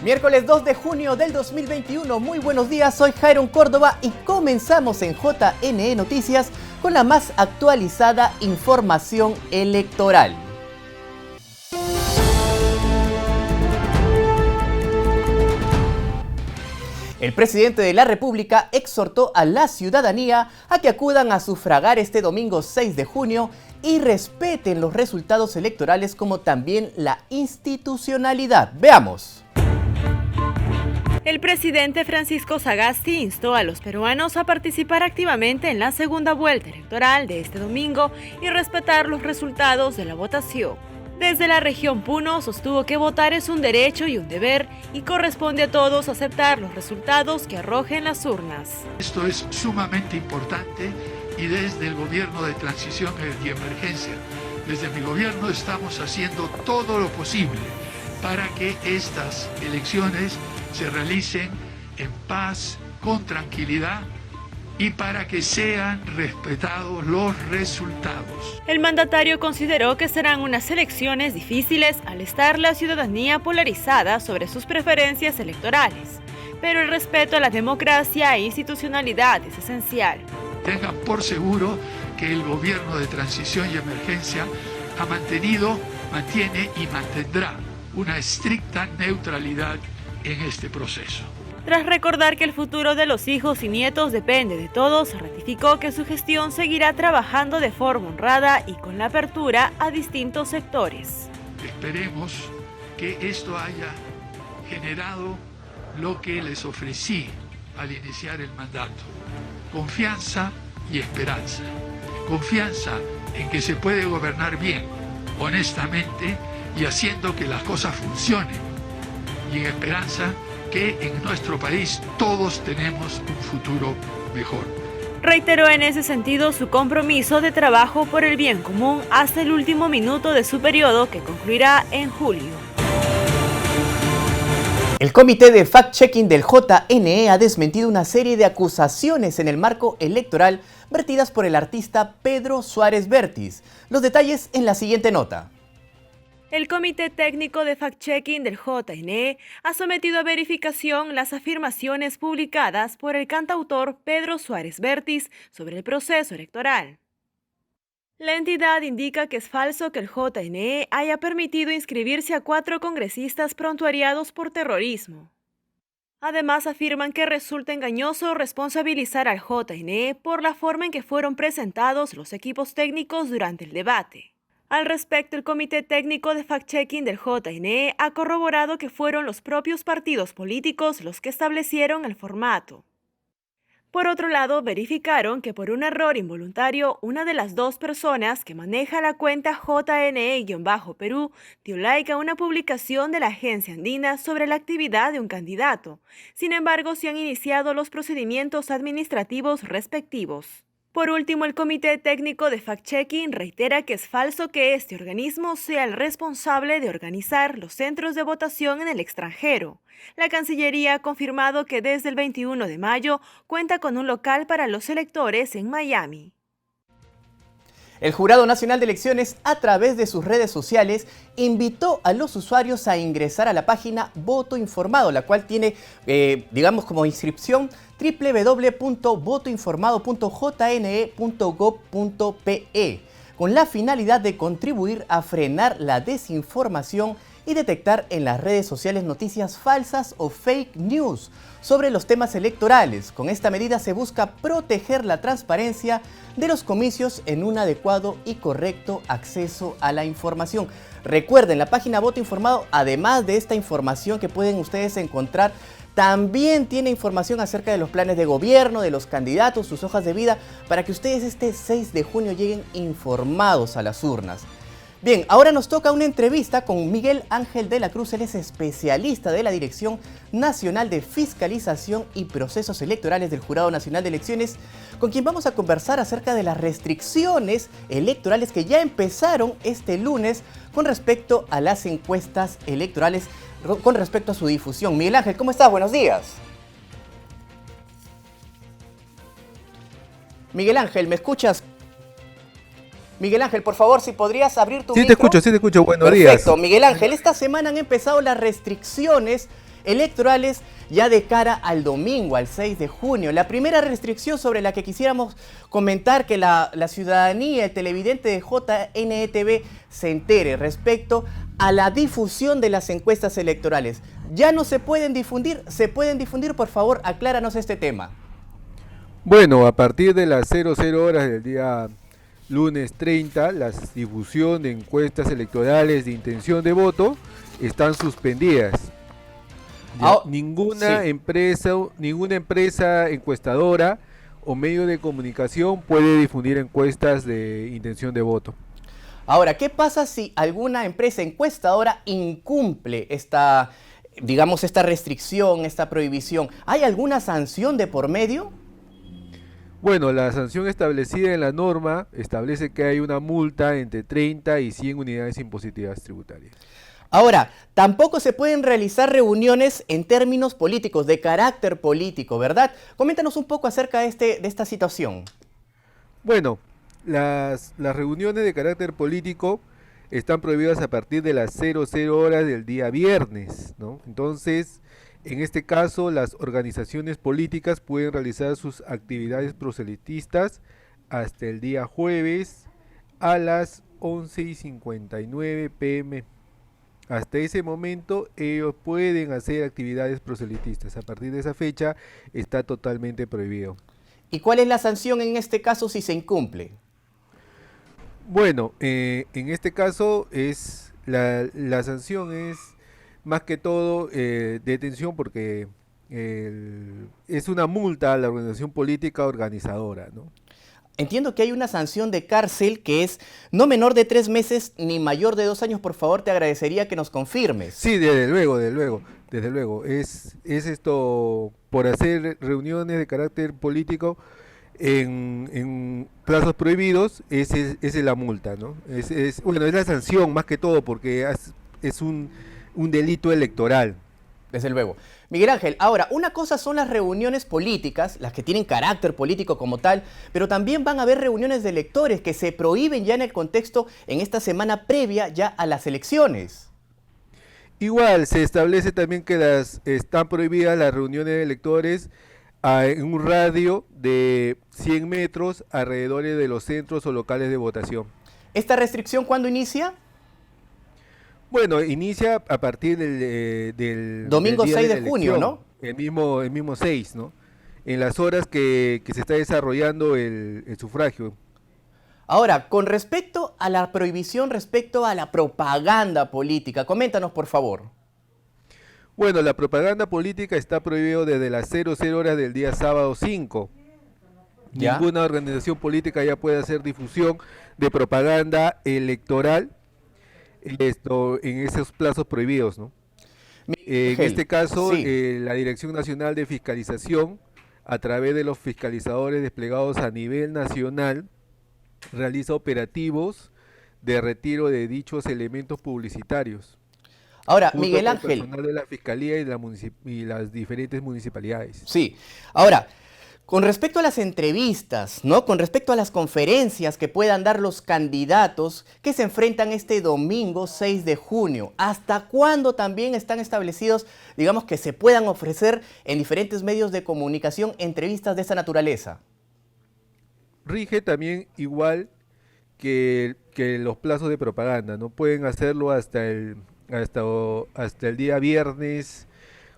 Miércoles 2 de junio del 2021, muy buenos días, soy Jairon Córdoba y comenzamos en JNE Noticias con la más actualizada información electoral. El presidente de la República exhortó a la ciudadanía a que acudan a sufragar este domingo 6 de junio y respeten los resultados electorales como también la institucionalidad. Veamos. El presidente Francisco Sagasti instó a los peruanos a participar activamente en la segunda vuelta electoral de este domingo y respetar los resultados de la votación. Desde la región Puno sostuvo que votar es un derecho y un deber y corresponde a todos aceptar los resultados que arrojen las urnas. Esto es sumamente importante y desde el gobierno de transición y emergencia, desde mi gobierno estamos haciendo todo lo posible para que estas elecciones se realicen en paz, con tranquilidad y para que sean respetados los resultados. El mandatario consideró que serán unas elecciones difíciles al estar la ciudadanía polarizada sobre sus preferencias electorales, pero el respeto a la democracia e institucionalidad es esencial. Tengan por seguro que el gobierno de transición y emergencia ha mantenido, mantiene y mantendrá una estricta neutralidad en este proceso. Tras recordar que el futuro de los hijos y nietos depende de todos, ratificó que su gestión seguirá trabajando de forma honrada y con la apertura a distintos sectores. Esperemos que esto haya generado lo que les ofrecí al iniciar el mandato: confianza y esperanza. Confianza en que se puede gobernar bien, honestamente y haciendo que las cosas funcionen. Y en esperanza que en nuestro país todos tenemos un futuro mejor. Reiteró en ese sentido su compromiso de trabajo por el bien común hasta el último minuto de su periodo, que concluirá en julio. El Comité de Fact-Checking del JNE ha desmentido una serie de acusaciones en el marco electoral vertidas por el artista Pedro Suárez Vértiz. Los detalles en la siguiente nota. El Comité Técnico de Fact-Checking del JNE ha sometido a verificación las afirmaciones publicadas por el cantautor Pedro Suárez Vértiz sobre el proceso electoral. La entidad indica que es falso que el JNE haya permitido inscribirse a 4 congresistas prontuariados por terrorismo. Además, afirman que resulta engañoso responsabilizar al JNE por la forma en que fueron presentados los equipos técnicos durante el debate. Al respecto, el Comité Técnico de Fact-Checking del JNE ha corroborado que fueron los propios partidos políticos los que establecieron el formato. Por otro lado, verificaron que por un error involuntario, una de las 2 personas que maneja la cuenta JNE-Perú dio like a una publicación de la agencia andina sobre la actividad de un candidato. Sin embargo, se han iniciado los procedimientos administrativos respectivos. Por último, el Comité Técnico de Fact-Checking reitera que es falso que este organismo sea el responsable de organizar los centros de votación en el extranjero. La Cancillería ha confirmado que desde el 21 de mayo cuenta con un local para los electores en Miami. El Jurado Nacional de Elecciones, a través de sus redes sociales, invitó a los usuarios a ingresar a la página Voto Informado, la cual tiene, como inscripción www.votoinformado.jne.gov.pe, con la finalidad de contribuir a frenar la desinformación y detectar en las redes sociales noticias falsas o fake news sobre los temas electorales. Con esta medida se busca proteger la transparencia de los comicios en un adecuado y correcto acceso a la información. Recuerden, la página Voto Informado, además de esta información que pueden ustedes encontrar, también tiene información acerca de los planes de gobierno, de los candidatos, sus hojas de vida, para que ustedes este 6 de junio lleguen informados a las urnas. Bien, ahora nos toca una entrevista con Miguel Ángel de la Cruz. Él es especialista de la Dirección Nacional de Fiscalización y Procesos Electorales del Jurado Nacional de Elecciones, con quien vamos a conversar acerca de las restricciones electorales que ya empezaron este lunes con respecto a las encuestas electorales, con respecto a su difusión. Miguel Ángel, ¿cómo estás? Buenos días. Miguel Ángel, ¿me escuchas? Miguel Ángel, por favor, si podrías abrir tu micro. Sí te escucho, buenos días. Perfecto, Miguel Ángel, esta semana han empezado las restricciones electorales ya de cara al domingo, al 6 de junio. La primera restricción sobre la que quisiéramos comentar que la ciudadanía, el televidente de JNETV se entere respecto a la difusión de las encuestas electorales. ¿Ya no se pueden difundir? ¿Se pueden difundir? Por favor, acláranos este tema. Bueno, a partir de las 00 horas del día lunes 30, la difusión de encuestas electorales de intención de voto están suspendidas. Ninguna empresa encuestadora o medio de comunicación puede difundir encuestas de intención de voto. Ahora, ¿qué pasa si alguna empresa encuestadora incumple esta restricción, esta prohibición? ¿Hay alguna sanción de por medio? Bueno, la sanción establecida en la norma establece que hay una multa entre 30 y 100 unidades impositivas tributarias. Ahora, tampoco se pueden realizar reuniones en términos políticos, de carácter político, ¿verdad? Coméntanos un poco acerca de esta situación. Bueno, las reuniones de carácter político están prohibidas a partir de las 00 horas del día viernes, ¿no? Entonces, en este caso, las organizaciones políticas pueden realizar sus actividades proselitistas hasta el día jueves a las 11:59 p.m. Hasta ese momento ellos pueden hacer actividades proselitistas. A partir de esa fecha está totalmente prohibido. ¿Y cuál es la sanción en este caso si se incumple? Bueno, en este caso la sanción es más que todo detención porque es una multa a la organización política organizadora, ¿no? Entiendo que hay una sanción de cárcel que es no menor de 3 meses ni mayor de 2 años. Por favor, te agradecería que nos confirmes. Sí, desde luego. Es esto por hacer reuniones de carácter político en plazos prohibidos, esa es la multa, ¿no? Es la sanción más que todo porque es un delito electoral. Desde luego. Miguel Ángel, ahora, una cosa son las reuniones políticas, las que tienen carácter político como tal, pero también van a haber reuniones de electores que se prohíben ya en el contexto, en esta semana previa ya a las elecciones. Igual, se establece también que están prohibidas las reuniones de electores en un radio de 100 metros alrededor de los centros o locales de votación. ¿Esta restricción cuándo inicia? Bueno, inicia a partir del domingo del 6 de elección, junio, ¿no? El mismo 6, ¿no? En las horas que se está desarrollando el sufragio. Ahora, con respecto a la prohibición, respecto a la propaganda política, coméntanos por favor. Bueno, la propaganda política está prohibida desde las 00 horas del día sábado 5. ¿Ya? Ninguna organización política ya puede hacer difusión de propaganda electoral en esos plazos prohibidos, ¿no? En este caso, sí, la Dirección Nacional de Fiscalización, a través de los fiscalizadores desplegados a nivel nacional, realiza operativos de retiro de dichos elementos publicitarios. Ahora, Miguel Ángel. El personal de la Fiscalía y las diferentes municipalidades. Sí. Ahora, con respecto a las entrevistas, ¿no? Con respecto a las conferencias que puedan dar los candidatos que se enfrentan este domingo 6 de junio, ¿hasta cuándo también están establecidos, digamos, que se puedan ofrecer en diferentes medios de comunicación entrevistas de esa naturaleza? Rige también igual que los plazos de propaganda, no pueden hacerlo hasta el día viernes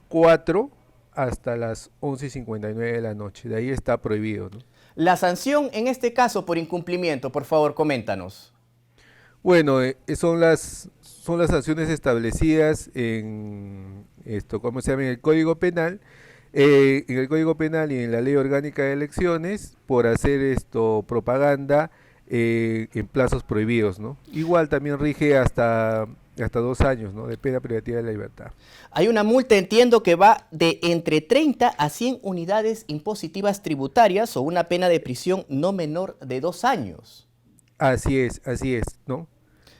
4 hasta las 11:59 de la noche. De ahí está prohibido, ¿no? La sanción en este caso por incumplimiento, por favor, coméntanos. Bueno, son las sanciones establecidas en ¿cómo se llama? En el Código Penal. En el Código Penal y en la Ley Orgánica de Elecciones por hacer propaganda en plazos prohibidos, ¿no? Igual también rige hasta 2 años, ¿no? De pena privativa de la libertad. Hay una multa, entiendo, que va de entre 30 a 100 unidades impositivas tributarias o una pena de prisión no menor de 2 años. Así es, ¿no?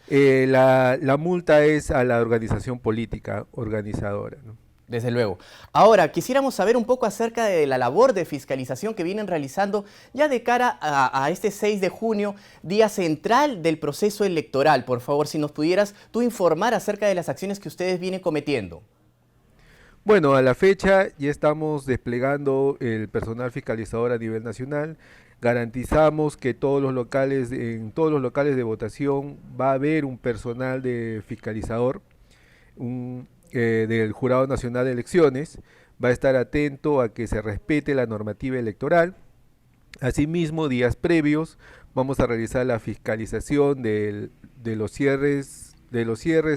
La multa es a la organización política organizadora, ¿no? Desde luego. Ahora, quisiéramos saber un poco acerca de la labor de fiscalización que vienen realizando ya de cara a este 6 de junio, día central del proceso electoral. Por favor, si nos pudieras tú informar acerca de las acciones que ustedes vienen cometiendo. Bueno, a la fecha ya estamos desplegando el personal fiscalizador a nivel nacional. Garantizamos que en todos los locales de votación va a haber un personal de fiscalizador del Jurado Nacional de Elecciones. Va a estar atento a que se respete la normativa electoral. Asimismo, días previos vamos a realizar la fiscalización de los cierres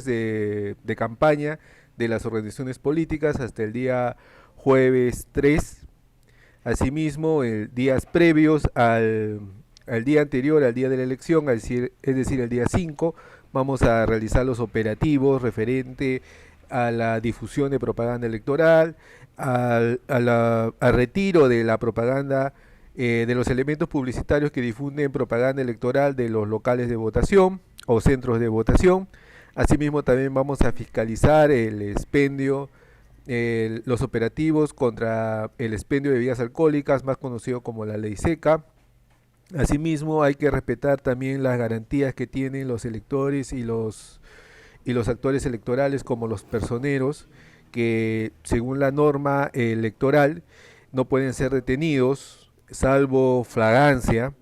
de campaña de las organizaciones políticas hasta el día jueves 3. Asimismo, días previos al día anterior, al día de la elección, es decir, el día 5, vamos a realizar los operativos referente a la difusión de propaganda electoral, al retiro de la propaganda, de los elementos publicitarios que difunden propaganda electoral de los locales de votación o centros de votación. Asimismo, también vamos a fiscalizar el expendio, los operativos contra el expendio de bebidas alcohólicas, más conocido como la ley seca. Asimismo, hay que respetar también las garantías que tienen los electores y los actores electorales, como los personeros, que según la norma electoral no pueden ser detenidos salvo flagrancia,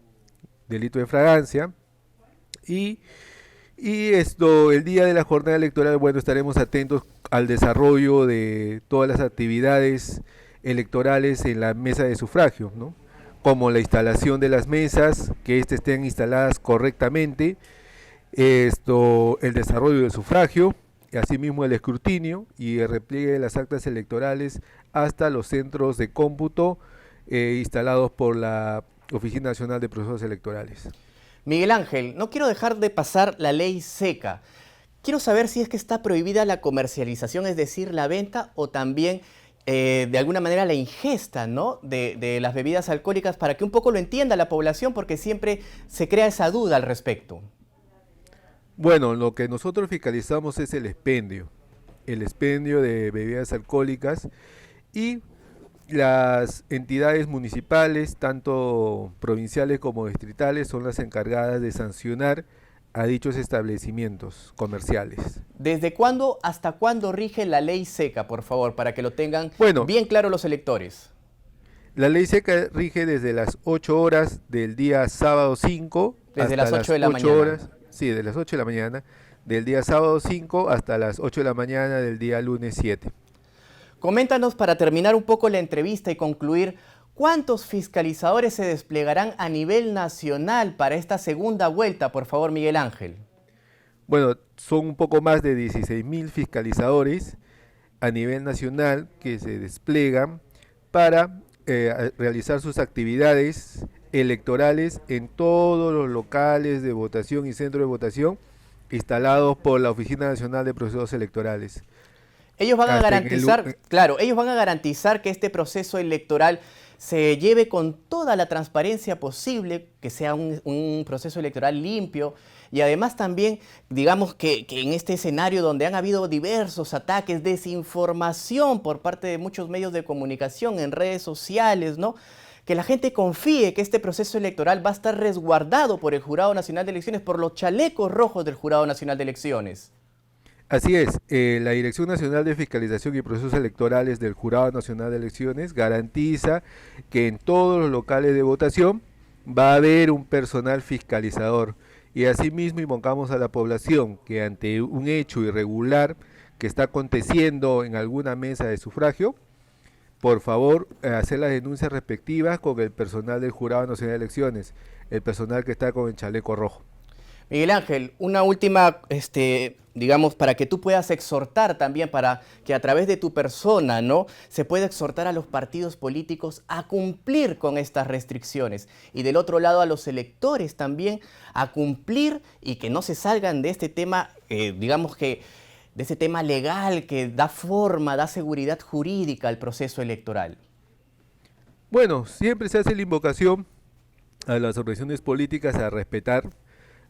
delito de flagrancia. Y el día de la jornada electoral, bueno, estaremos atentos al desarrollo de todas las actividades electorales en la mesa de sufragio, ¿no? Como la instalación de las mesas, que estén instaladas correctamente, el desarrollo del sufragio, asimismo el escrutinio y el repliegue de las actas electorales hasta los centros de cómputo instalados por la Oficina Nacional de Procesos Electorales. Miguel Ángel, no quiero dejar de pasar la ley seca. Quiero saber si es que está prohibida la comercialización, es decir, la venta o también de alguna manera la ingesta, ¿no?, de las bebidas alcohólicas, para que un poco lo entienda la población, porque siempre se crea esa duda al respecto. Bueno, lo que nosotros fiscalizamos es el expendio de bebidas alcohólicas, y las entidades municipales, tanto provinciales como distritales, son las encargadas de sancionar a dichos establecimientos comerciales. ¿Desde cuándo hasta cuándo rige la ley seca, por favor, para que lo tengan bien claro los electores? La ley seca rige desde las 8 horas del día sábado 5 desde hasta las 8 de la mañana. Horas, sí, de las 8 de la mañana del día sábado 5 hasta las 8 de la mañana del día lunes 7. Coméntanos, para terminar un poco la entrevista y concluir, ¿cuántos fiscalizadores se desplegarán a nivel nacional para esta segunda vuelta, por favor, Miguel Ángel? Bueno, son un poco más de 16.000 fiscalizadores a nivel nacional que se desplegan para realizar sus actividades electorales en todos los locales de votación y centros de votación instalados por la Oficina Nacional de Procesos Electorales. Ellos van a garantizar, ellos van a garantizar que este proceso electoral se lleve con toda la transparencia posible, que sea un proceso electoral limpio, y además también, digamos que en este escenario donde han habido diversos ataques, desinformación por parte de muchos medios de comunicación en redes sociales, ¿no?, que la gente confíe que este proceso electoral va a estar resguardado por el Jurado Nacional de Elecciones, por los chalecos rojos del Jurado Nacional de Elecciones. Así es, la Dirección Nacional de Fiscalización y Procesos Electorales del Jurado Nacional de Elecciones garantiza que en todos los locales de votación va a haber un personal fiscalizador, y asimismo invocamos a la población que ante un hecho irregular que está aconteciendo en alguna mesa de sufragio, por favor hacer las denuncias respectivas con el personal del Jurado Nacional de Elecciones, el personal que está con el chaleco rojo. Miguel Ángel, una última, digamos, para que tú puedas exhortar también, para que a través de tu persona, ¿no?, se pueda exhortar a los partidos políticos a cumplir con estas restricciones. Y del otro lado, a los electores también a cumplir y que no se salgan de este tema, digamos que de ese tema legal que da forma, da seguridad jurídica al proceso electoral. Bueno, siempre se hace la invocación a las organizaciones políticas a respetar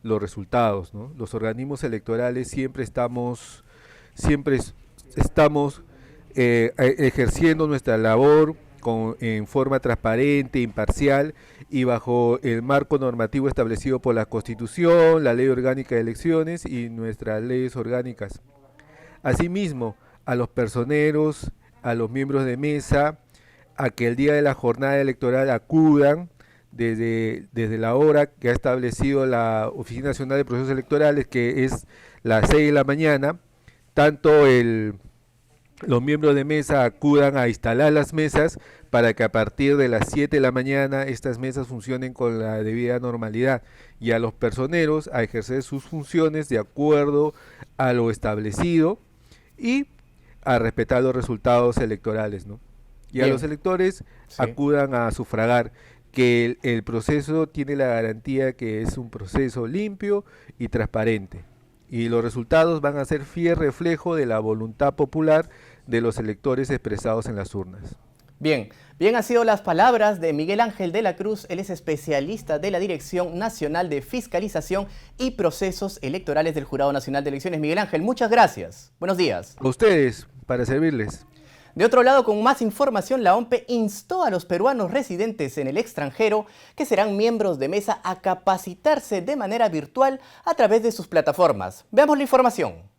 los resultados, ¿no? Los organismos electorales siempre estamos ejerciendo nuestra labor en forma transparente, imparcial y bajo el marco normativo establecido por la Constitución, la Ley Orgánica de Elecciones y nuestras leyes orgánicas. Asimismo, a los personeros, a los miembros de mesa a que el día de la jornada electoral acudan desde la hora que ha establecido la Oficina Nacional de Procesos Electorales, que es las 6 de la mañana, tanto los miembros de mesa acudan a instalar las mesas para que a partir de las 7 de la mañana estas mesas funcionen con la debida normalidad, y a los personeros a ejercer sus funciones de acuerdo a lo establecido y a respetar los resultados electorales, ¿no? Y a los electores acudan a sufragar, que el proceso tiene la garantía que es un proceso limpio y transparente, y los resultados van a ser fiel reflejo de la voluntad popular de los electores expresados en las urnas. Bien han sido las palabras de Miguel Ángel de la Cruz. Él es especialista de la Dirección Nacional de Fiscalización y Procesos Electorales del Jurado Nacional de Elecciones. Miguel Ángel, muchas gracias. Buenos días. A ustedes, para servirles. De otro lado, con más información, la OMPE instó a los peruanos residentes en el extranjero que serán miembros de mesa a capacitarse de manera virtual a través de sus plataformas. Veamos la información.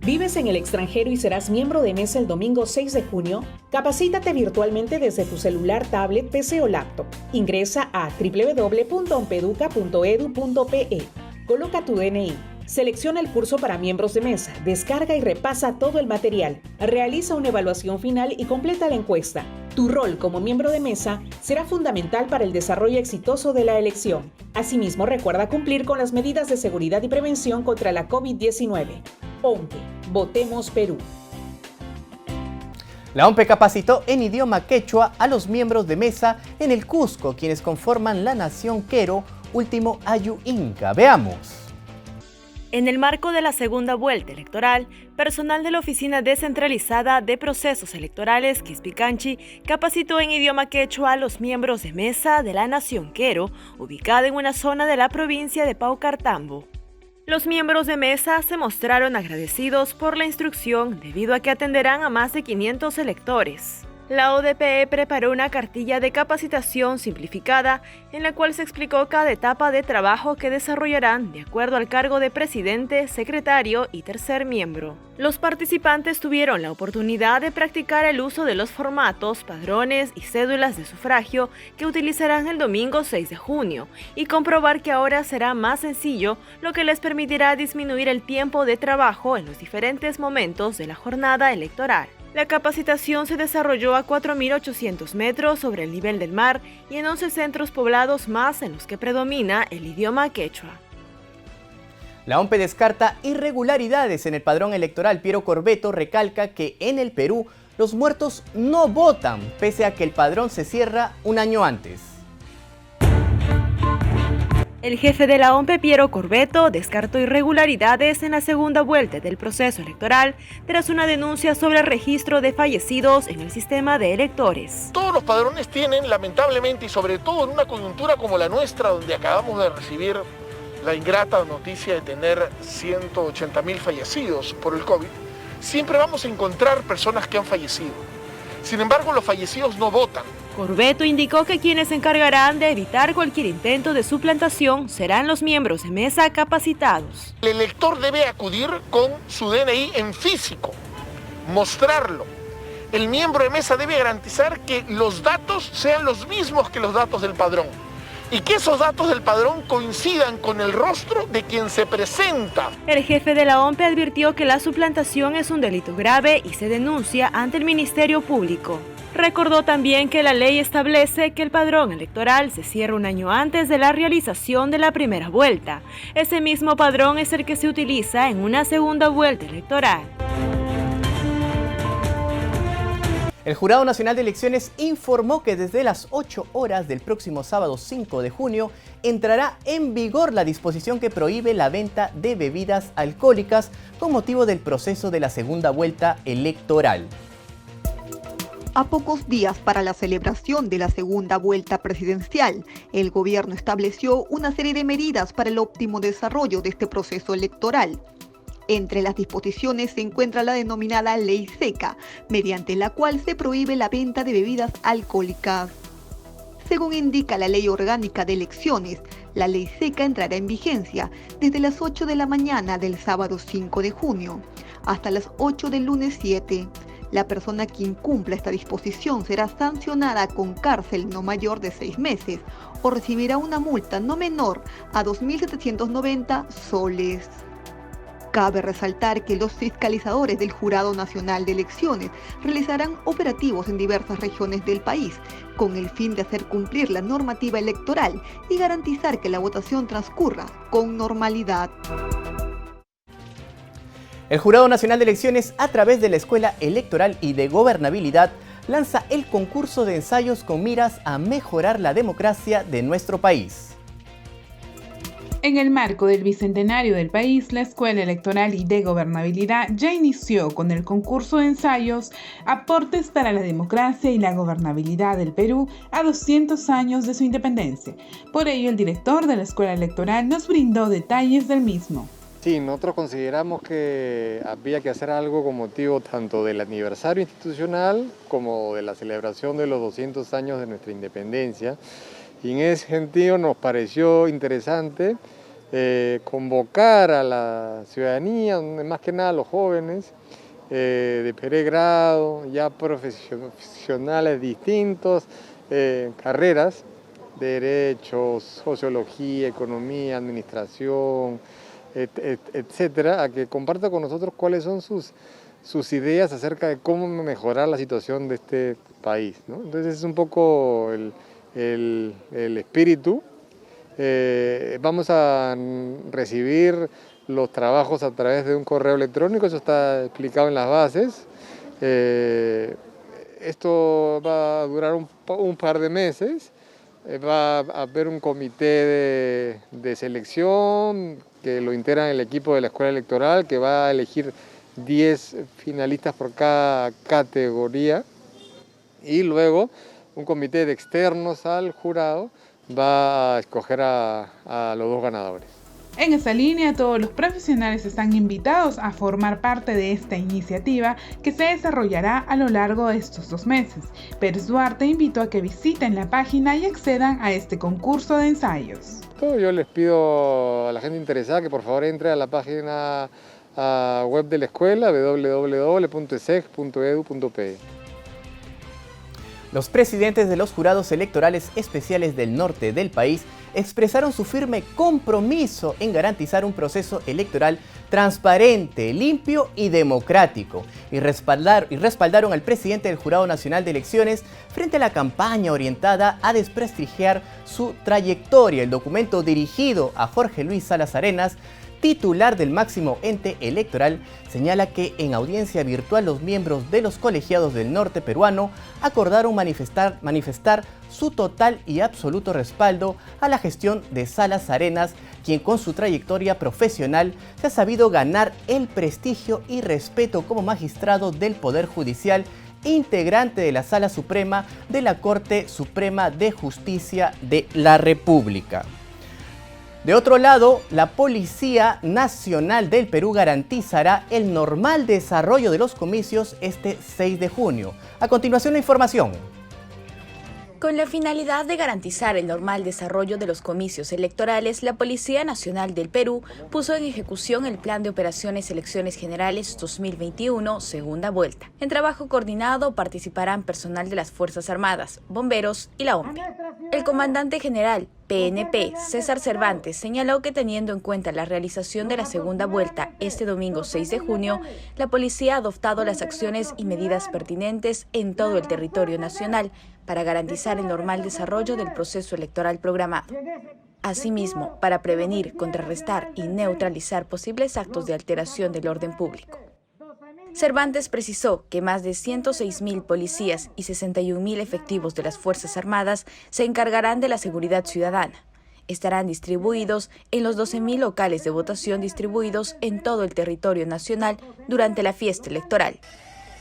¿Vives en el extranjero y serás miembro de mesa el domingo 6 de junio? Capacítate virtualmente desde tu celular, tablet, PC o laptop. Ingresa a www.ompeduca.edu.pe. Coloca tu DNI. Selecciona el curso para miembros de mesa, descarga y repasa todo el material, realiza una evaluación final y completa la encuesta. Tu rol como miembro de mesa será fundamental para el desarrollo exitoso de la elección. Asimismo, recuerda cumplir con las medidas de seguridad y prevención contra la COVID-19. OMPE, Votemos Perú. La OMPE capacitó en idioma quechua a los miembros de mesa en el Cusco, quienes conforman la nación Quero, último Ayu Inca. Veamos. En el marco de la segunda vuelta electoral, personal de la Oficina Descentralizada de Procesos Electorales, Quispicanchi, capacitó en idioma quechua a los miembros de mesa de la nación Quero, ubicada en una zona de la provincia de Paucartambo. Los miembros de mesa se mostraron agradecidos por la instrucción debido a que atenderán a más de 500 electores. La ODPE preparó una cartilla de capacitación simplificada en la cual se explicó cada etapa de trabajo que desarrollarán de acuerdo al cargo de presidente, secretario y tercer miembro. Los participantes tuvieron la oportunidad de practicar el uso de los formatos, padrones y cédulas de sufragio que utilizarán el domingo 6 de junio y comprobar que ahora será más sencillo, lo que les permitirá disminuir el tiempo de trabajo en los diferentes momentos de la jornada electoral. La capacitación se desarrolló a 4.800 metros sobre el nivel del mar y en 11 centros poblados más en los que predomina el idioma quechua. La OMPE descarta irregularidades en el padrón electoral. Piero Corbeto recalca que en el Perú los muertos no votan, pese a que el padrón se cierra un año antes. El jefe de la OMPE, Piero Corbeto, descartó irregularidades en la segunda vuelta del proceso electoral tras una denuncia sobre el registro de fallecidos en el sistema de electores. Todos los padrones tienen, lamentablemente, y sobre todo en una coyuntura como la nuestra, donde acabamos de recibir la ingrata noticia de tener 180.000 fallecidos por el COVID, siempre vamos a encontrar personas que han fallecido. Sin embargo, los fallecidos no votan. Corbeto indicó que quienes se encargarán de evitar cualquier intento de suplantación serán los miembros de mesa capacitados. El elector debe acudir con su DNI en físico, mostrarlo. El miembro de mesa debe garantizar que los datos sean los mismos que los datos del padrón y que esos datos del padrón coincidan con el rostro de quien se presenta. El jefe de la OMPE advirtió que la suplantación es un delito grave y se denuncia ante el Ministerio Público. Recordó también que la ley establece que el padrón electoral se cierra un año antes de la realización de la primera vuelta. Ese mismo padrón es el que se utiliza en una segunda vuelta electoral. El Jurado Nacional de Elecciones informó que desde las 8 horas del próximo sábado 5 de junio entrará en vigor la disposición que prohíbe la venta de bebidas alcohólicas con motivo del proceso de la segunda vuelta electoral. A pocos días para la celebración de la segunda vuelta presidencial, el gobierno estableció una serie de medidas para el óptimo desarrollo de este proceso electoral. Entre las disposiciones se encuentra la denominada Ley Seca, mediante la cual se prohíbe la venta de bebidas alcohólicas. Según indica la Ley Orgánica de Elecciones, la Ley Seca entrará en vigencia desde las 8 de la mañana del sábado 5 de junio hasta las 8 del lunes 7. La persona que incumpla esta disposición será sancionada con cárcel no mayor de 6 meses o recibirá una multa no menor a 2.790 soles. Cabe resaltar que los fiscalizadores del Jurado Nacional de Elecciones realizarán operativos en diversas regiones del país con el fin de hacer cumplir la normativa electoral y garantizar que la votación transcurra con normalidad. El Jurado Nacional de Elecciones, a través de la Escuela Electoral y de Gobernabilidad, lanza el concurso de ensayos con miras a mejorar la democracia de nuestro país. En el marco del Bicentenario del país, la Escuela Electoral y de Gobernabilidad ya inició con el concurso de ensayos Aportes para la democracia y la gobernabilidad del Perú a 200 años de su independencia. Por ello, el director de la Escuela Electoral nos brindó detalles del mismo. Sí, nosotros consideramos que había que hacer algo con motivo tanto del aniversario institucional como de la celebración de los 200 años de nuestra independencia. Y en ese sentido nos pareció interesante convocar a la ciudadanía, más que nada a los jóvenes, de pregrado, ya profesionales distintos, carreras, derechos, sociología, economía, administración, etcétera, a que comparta con nosotros cuáles son sus ideas acerca de cómo mejorar la situación de este país, ¿no? Entonces es un poco el espíritu. Vamos a recibir los trabajos a través de un correo electrónico, eso está explicado en las bases. Esto va a durar un par de meses. Va a haber un comité de selección que lo integran el equipo de la Escuela Electoral, que va a elegir 10 finalistas por cada categoría, y luego un comité de externos al jurado va a escoger a los 2 ganadores. En esa línea, todos los profesionales están invitados a formar parte de esta iniciativa que se desarrollará a lo largo de estos 2 meses. Pérez Duarte invitó a que visiten la página y accedan a este concurso de ensayos. Yo les pido a la gente interesada que por favor entre a la página web de la escuela, www.eseg.edu.pe. Los presidentes de los jurados electorales especiales del norte del país expresaron su firme compromiso en garantizar un proceso electoral transparente, limpio y democrático, y respaldaron al presidente del Jurado Nacional de Elecciones frente a la campaña orientada a desprestigiar su trayectoria. El documento dirigido a Jorge Luis Salas Arenas, titular del máximo ente electoral, señala que en audiencia virtual los miembros de los colegiados del norte peruano acordaron manifestar su total y absoluto respaldo a la gestión de Salas Arenas, quien con su trayectoria profesional se ha sabido ganar el prestigio y respeto como magistrado del Poder Judicial, integrante de la Sala Suprema de la Corte Suprema de Justicia de la República. De otro lado, la Policía Nacional del Perú garantizará el normal desarrollo de los comicios este 6 de junio. A continuación, la información. Con la finalidad de garantizar el normal desarrollo de los comicios electorales, la Policía Nacional del Perú puso en ejecución el Plan de Operaciones Elecciones Generales 2021, segunda vuelta. En trabajo coordinado participarán personal de las Fuerzas Armadas, bomberos y la OMPE. El comandante general PNP, César Cervantes, señaló que teniendo en cuenta la realización de la segunda vuelta este domingo 6 de junio, la policía ha adoptado las acciones y medidas pertinentes en todo el territorio nacional para garantizar el normal desarrollo del proceso electoral programado. Asimismo, para prevenir, contrarrestar y neutralizar posibles actos de alteración del orden público. Cervantes precisó que más de 106.000 policías y 61.000 efectivos de las Fuerzas Armadas se encargarán de la seguridad ciudadana. Estarán distribuidos en los 12.000 locales de votación distribuidos en todo el territorio nacional durante la fiesta electoral.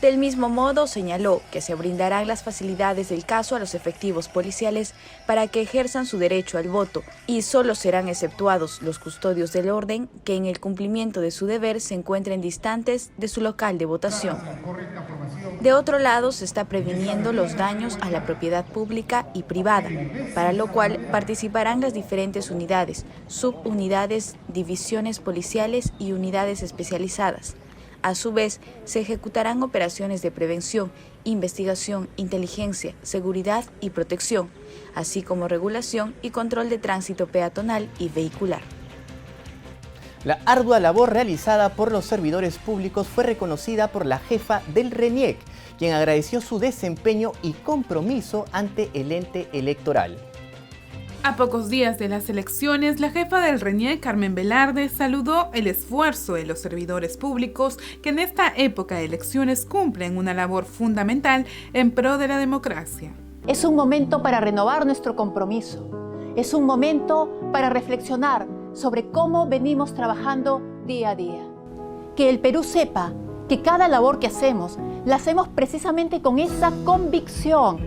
Del mismo modo, señaló que se brindarán las facilidades del caso a los efectivos policiales para que ejerzan su derecho al voto y solo serán exceptuados los custodios del orden que en el cumplimiento de su deber se encuentren distantes de su local de votación. De otro lado, se está previniendo los daños a la propiedad pública y privada, para lo cual participarán las diferentes unidades, subunidades, divisiones policiales y unidades especializadas. A su vez, se ejecutarán operaciones de prevención, investigación, inteligencia, seguridad y protección, así como regulación y control de tránsito peatonal y vehicular. La ardua labor realizada por los servidores públicos fue reconocida por la jefa del RENIEC, quien agradeció su desempeño y compromiso ante el ente electoral. A pocos días de las elecciones, la jefa del RENIEC, Carmen Velarde, saludó el esfuerzo de los servidores públicos que en esta época de elecciones cumplen una labor fundamental en pro de la democracia. Es un momento para renovar nuestro compromiso. Es un momento para reflexionar sobre cómo venimos trabajando día a día. Que el Perú sepa que cada labor que hacemos, la hacemos precisamente con esa convicción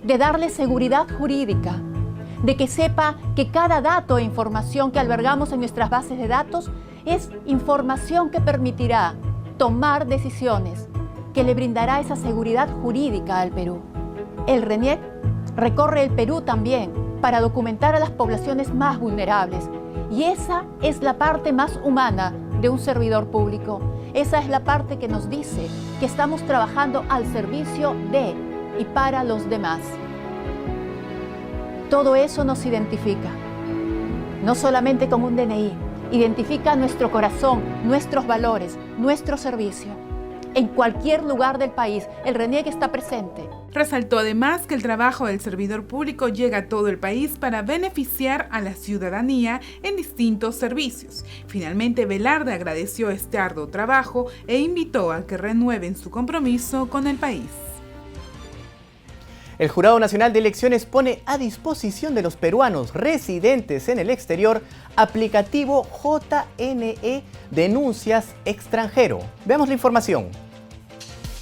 de darle seguridad jurídica, de que sepa que cada dato e información que albergamos en nuestras bases de datos es información que permitirá tomar decisiones, que le brindará esa seguridad jurídica al Perú. El RENIEC recorre el Perú también para documentar a las poblaciones más vulnerables, y esa es la parte más humana de un servidor público. Esa es la parte que nos dice que estamos trabajando al servicio de y para los demás. Todo eso nos identifica, no solamente con un DNI, identifica nuestro corazón, nuestros valores, nuestro servicio. En cualquier lugar del país, el RENIEC está presente. Resaltó además que el trabajo del servidor público llega a todo el país para beneficiar a la ciudadanía en distintos servicios. Finalmente, Velarde agradeció este arduo trabajo e invitó a que renueven su compromiso con el país. El Jurado Nacional de Elecciones pone a disposición de los peruanos residentes en el exterior aplicativo JNE Denuncias Extranjero. Veamos la información.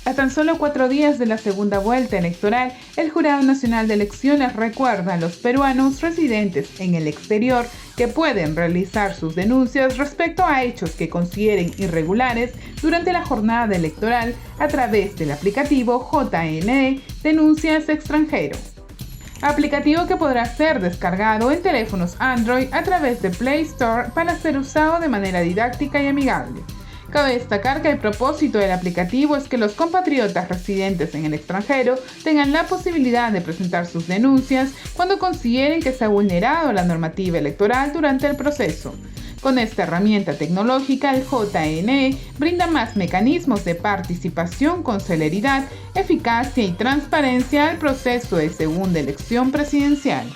A tan solo 4 días de la segunda vuelta electoral, el Jurado Nacional de Elecciones recuerda a los peruanos residentes en el exterior que pueden realizar sus denuncias respecto a hechos que consideren irregulares durante la jornada electoral a través del aplicativo JNE Denuncias Extranjero. Aplicativo que podrá ser descargado en teléfonos Android a través de Play Store para ser usado de manera didáctica y amigable. Cabe destacar que el propósito del aplicativo es que los compatriotas residentes en el extranjero tengan la posibilidad de presentar sus denuncias cuando consideren que se ha vulnerado la normativa electoral durante el proceso. Con esta herramienta tecnológica, el JNE brinda más mecanismos de participación con celeridad, eficacia y transparencia al proceso de segunda elección presidencial.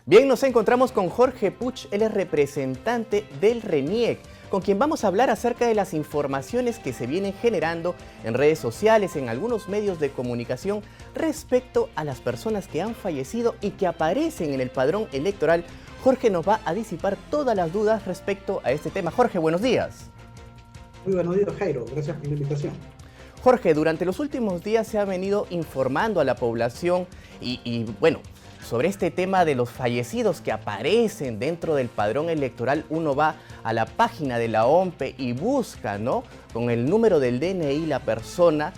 Bien, nos encontramos con Jorge Puch, él es representante del RENIEC, con quien vamos a hablar acerca de las informaciones que se vienen generando en redes sociales, en algunos medios de comunicación, respecto a las personas que han fallecido y que aparecen en el padrón electoral. Jorge nos va a disipar todas las dudas respecto a este tema. Jorge, buenos días. Muy buenos días, Jairo. Gracias por la invitación. Jorge, durante los últimos días se ha venido informando a la población bueno, sobre este tema de los fallecidos que aparecen dentro del padrón electoral. Uno va a la página de la OMPE y busca, ¿no?, con el número del DNI la persona.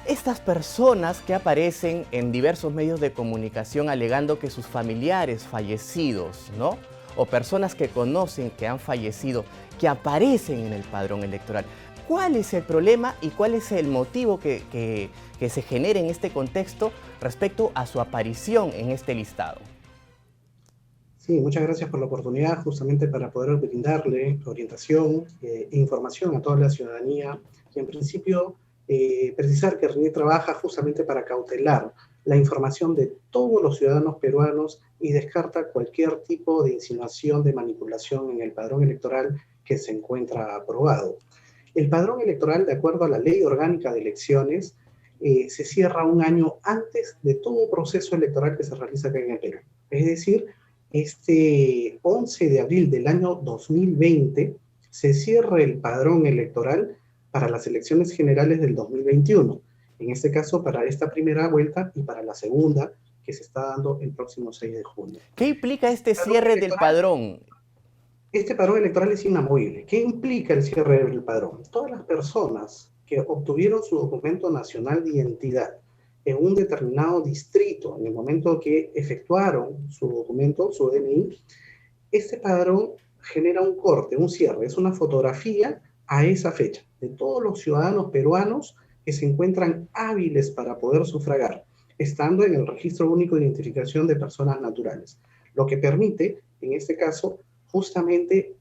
Estas personas que aparecen en diversos medios de comunicación alegando que sus familiares fallecidos, ¿no?, o personas que conocen que han fallecido, que aparecen en el padrón electoral. ¿Cuál es el problema y cuál es el motivo que se genera en este contexto respecto a su aparición en este listado? Sí, muchas gracias por la oportunidad, justamente para poder brindarle orientación e información a toda la ciudadanía y en principio precisar que RENIEC trabaja justamente para cautelar la información de todos los ciudadanos peruanos y descarta cualquier tipo de insinuación de manipulación en el padrón electoral que se encuentra aprobado. El padrón electoral, de acuerdo a la Ley Orgánica de Elecciones, se cierra un año antes de todo proceso electoral que se realiza acá en el Perú. Es decir, este 11 de abril del año 2020 se cierra el padrón electoral para las elecciones generales del 2021. En este caso, para esta primera vuelta y para la segunda, que se está dando el próximo 6 de junio. ¿Qué implica este cierre del padrón? Este padrón electoral es inamovible. ¿Qué implica el cierre del padrón? Todas las personas que obtuvieron su documento nacional de identidad en un determinado distrito, en el momento que efectuaron su documento, su DNI, este padrón genera un corte, un cierre, es una fotografía a esa fecha de todos los ciudadanos peruanos que se encuentran hábiles para poder sufragar, estando en el Registro Único de Identificación de Personas Naturales, lo que permite, en este caso, justamente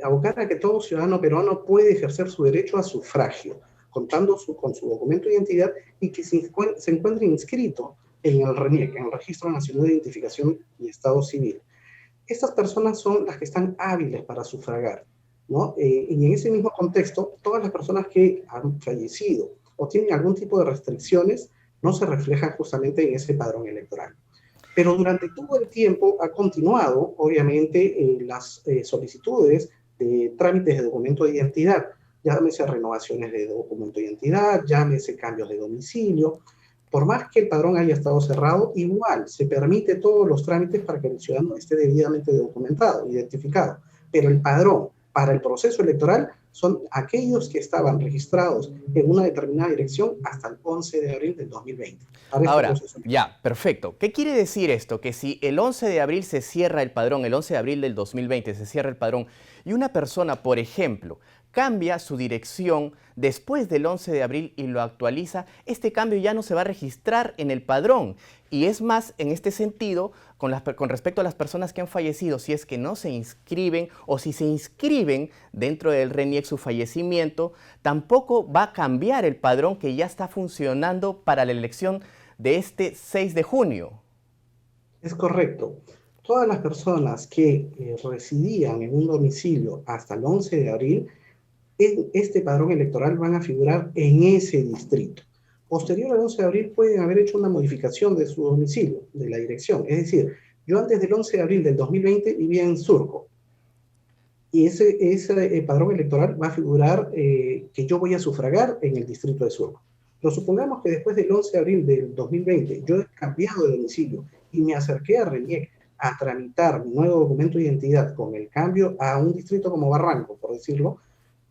abocar a que todo ciudadano peruano puede ejercer su derecho a sufragio, contando con su documento de identidad y que se encuentre inscrito en el RENIEC, en el Registro Nacional de Identificación y Estado Civil. Estas personas son las que están hábiles para sufragar, ¿no? Y en ese mismo contexto, todas las personas que han fallecido o tienen algún tipo de restricciones no se reflejan justamente en ese padrón electoral. Pero durante todo el tiempo ha continuado, obviamente, las solicitudes de trámites de documento de identidad, llámese renovaciones de documento de identidad, llámese cambios de domicilio. Por más que el padrón haya estado cerrado, igual se permite todos los trámites para que el ciudadano esté debidamente documentado, identificado. Pero el padrón para el proceso electoral son aquellos que estaban registrados en una determinada dirección hasta el 11 de abril del 2020. Ahora, ya, perfecto. ¿Qué quiere decir esto? Que si el 11 de abril se cierra el padrón, el 11 de abril del 2020 se cierra el padrón, y una persona, por ejemplo, cambia su dirección después del 11 de abril y lo actualiza, este cambio ya no se va a registrar en el padrón. Y es más, en este sentido, con respecto a las personas que han fallecido, si es que no se inscriben o si se inscriben dentro del RENIEC su fallecimiento, tampoco va a cambiar el padrón que ya está funcionando para la elección de este 6 de junio. Es correcto. Todas las personas que residían en un domicilio hasta el 11 de abril, en este padrón electoral van a figurar en ese distrito. Posterior al 11 de abril pueden haber hecho una modificación de su domicilio, de la dirección. Es decir, yo antes del 11 de abril del 2020 vivía en Surco. Y ese padrón electoral va a figurar que yo voy a sufragar en el distrito de Surco. Pero supongamos que después del 11 de abril del 2020 yo he cambiado de domicilio y me acerqué a RENIEC a tramitar mi nuevo documento de identidad con el cambio a un distrito como Barranco, por decirlo,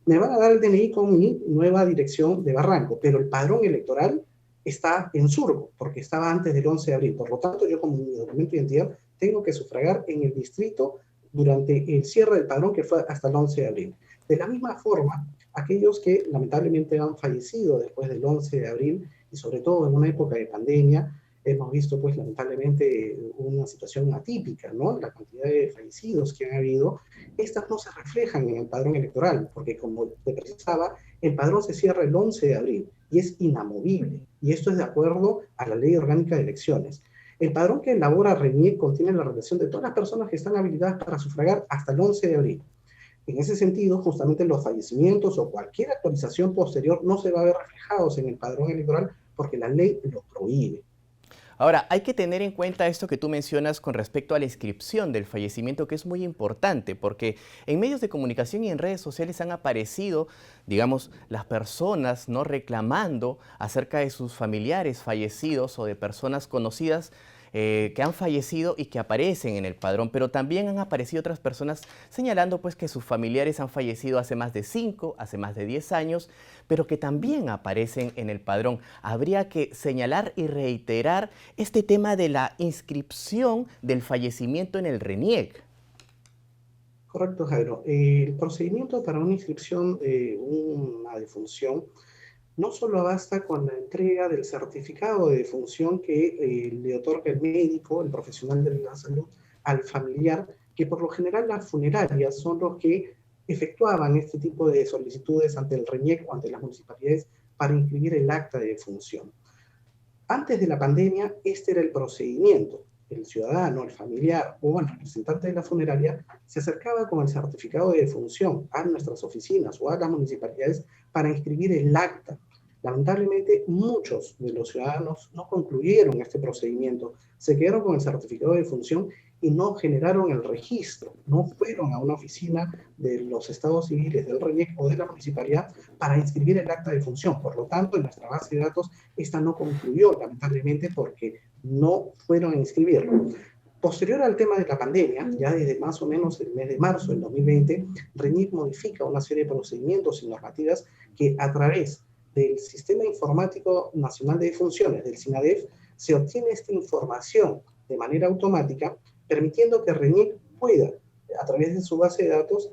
me van a dar el DNI con mi nueva dirección de Barranco, pero el padrón electoral está en Surco, porque estaba antes del 11 de abril. Por lo tanto, yo con mi documento de identidad tengo que sufragar en el distrito durante el cierre del padrón, que fue hasta el 11 de abril. De la misma forma, aquellos que lamentablemente han fallecido después del 11 de abril, y sobre todo en una época de pandemia, hemos visto pues lamentablemente una situación atípica, ¿no? La cantidad de fallecidos que han habido, estas no se reflejan en el padrón electoral, porque como te precisaba, el padrón se cierra el 11 de abril y es inamovible, y esto es de acuerdo a la Ley Orgánica de Elecciones. El padrón que elabora RENIEC contiene la relación de todas las personas que están habilitadas para sufragar hasta el 11 de abril. En ese sentido, justamente los fallecimientos o cualquier actualización posterior no se va a ver reflejados en el padrón electoral porque la ley lo prohíbe. Ahora, hay que tener en cuenta esto que tú mencionas con respecto a la inscripción del fallecimiento, que es muy importante, porque en medios de comunicación y en redes sociales han aparecido, digamos, las personas no reclamando acerca de sus familiares fallecidos o de personas conocidas que han fallecido y que aparecen en el padrón, pero también han aparecido otras personas señalando pues que sus familiares han fallecido hace más de 5, hace más de 10 años, pero que también aparecen en el padrón. Habría que señalar y reiterar este tema de la inscripción del fallecimiento en el RENIEC. Correcto, Jairo. El procedimiento para una inscripción de una defunción no solo basta con la entrega del certificado de defunción que le otorga el médico, el profesional de la salud, al familiar, que por lo general las funerarias son los que efectuaban este tipo de solicitudes ante el RENIEC o ante las municipalidades para inscribir el acta de defunción. Antes de la pandemia, este era el procedimiento. El ciudadano, el familiar o el representante de la funeraria se acercaba con el certificado de defunción a nuestras oficinas o a las municipalidades para inscribir el acta. Lamentablemente, muchos de los ciudadanos no concluyeron este procedimiento, se quedaron con el certificado de defunción y no generaron el registro, no fueron a una oficina de los estados civiles del RENIEC o de la municipalidad para inscribir el acta de defunción. Por lo tanto, en nuestra base de datos, esta no concluyó, lamentablemente, porque no fueron a inscribirlo. Posterior al tema de la pandemia, ya desde más o menos el mes de marzo del 2020, RENIEC modifica una serie de procedimientos y normativas que a través del Sistema Informático Nacional de Funciones, del SINADEF, se obtiene esta información de manera automática, permitiendo que RENIEC pueda, a través de su base de datos,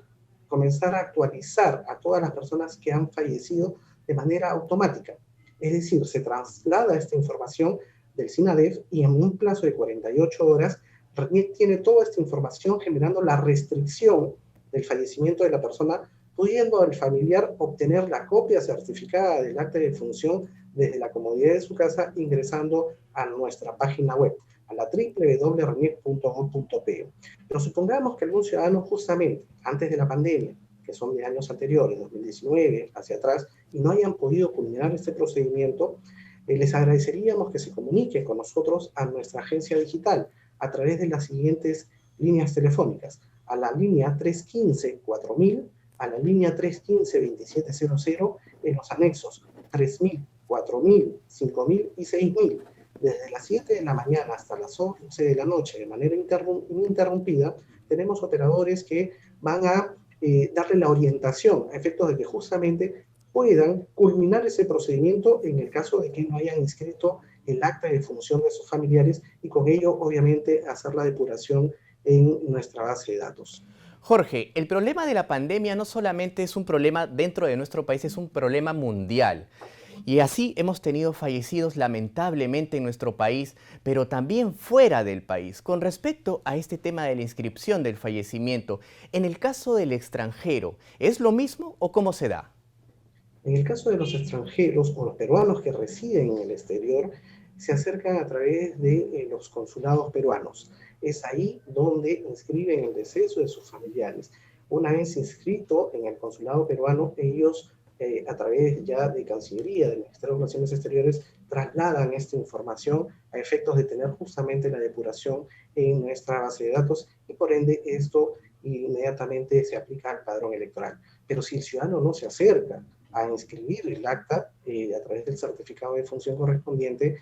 comenzar a actualizar a todas las personas que han fallecido de manera automática. Es decir, se traslada esta información del SINADEF y en un plazo de 48 horas, RENIEC tiene toda esta información generando la restricción del fallecimiento de la persona, pudiendo el familiar obtener la copia certificada del acta de defunción desde la comodidad de su casa ingresando a nuestra página web, a la www.reniec.gov.pe. Pero supongamos que algún ciudadano justamente antes de la pandemia, que son de años anteriores, 2019, hacia atrás, y no hayan podido culminar este procedimiento, les agradeceríamos que se comuniquen con nosotros a nuestra agencia digital a través de las siguientes líneas telefónicas, a la línea 315-4000, a la línea 315-2700, en los anexos 3000, 4000, 5000 y 6000. Desde las 7 de la mañana hasta las 11 de la noche, de manera ininterrumpida, tenemos operadores que van a darle la orientación a efectos de que justamente puedan culminar ese procedimiento en el caso de que no hayan inscrito el acta de defunción de sus familiares y con ello, obviamente, hacer la depuración en nuestra base de datos. Jorge, el problema de la pandemia no solamente es un problema dentro de nuestro país, es un problema mundial. Y así hemos tenido fallecidos lamentablemente en nuestro país, pero también fuera del país. Con respecto a este tema de la inscripción del fallecimiento, en el caso del extranjero, ¿es lo mismo o cómo se da? En el caso de los extranjeros o los peruanos que residen en el exterior, se acercan a través de los consulados peruanos. Es ahí donde inscriben el deceso de sus familiares. Una vez inscrito en el consulado peruano, ellos a través ya de Cancillería, del Ministerio de Relaciones Exteriores, trasladan esta información a efectos de tener justamente la depuración en nuestra base de datos y por ende esto inmediatamente se aplica al padrón electoral. Pero si el ciudadano no se acerca a inscribir el acta a través del certificado de función correspondiente,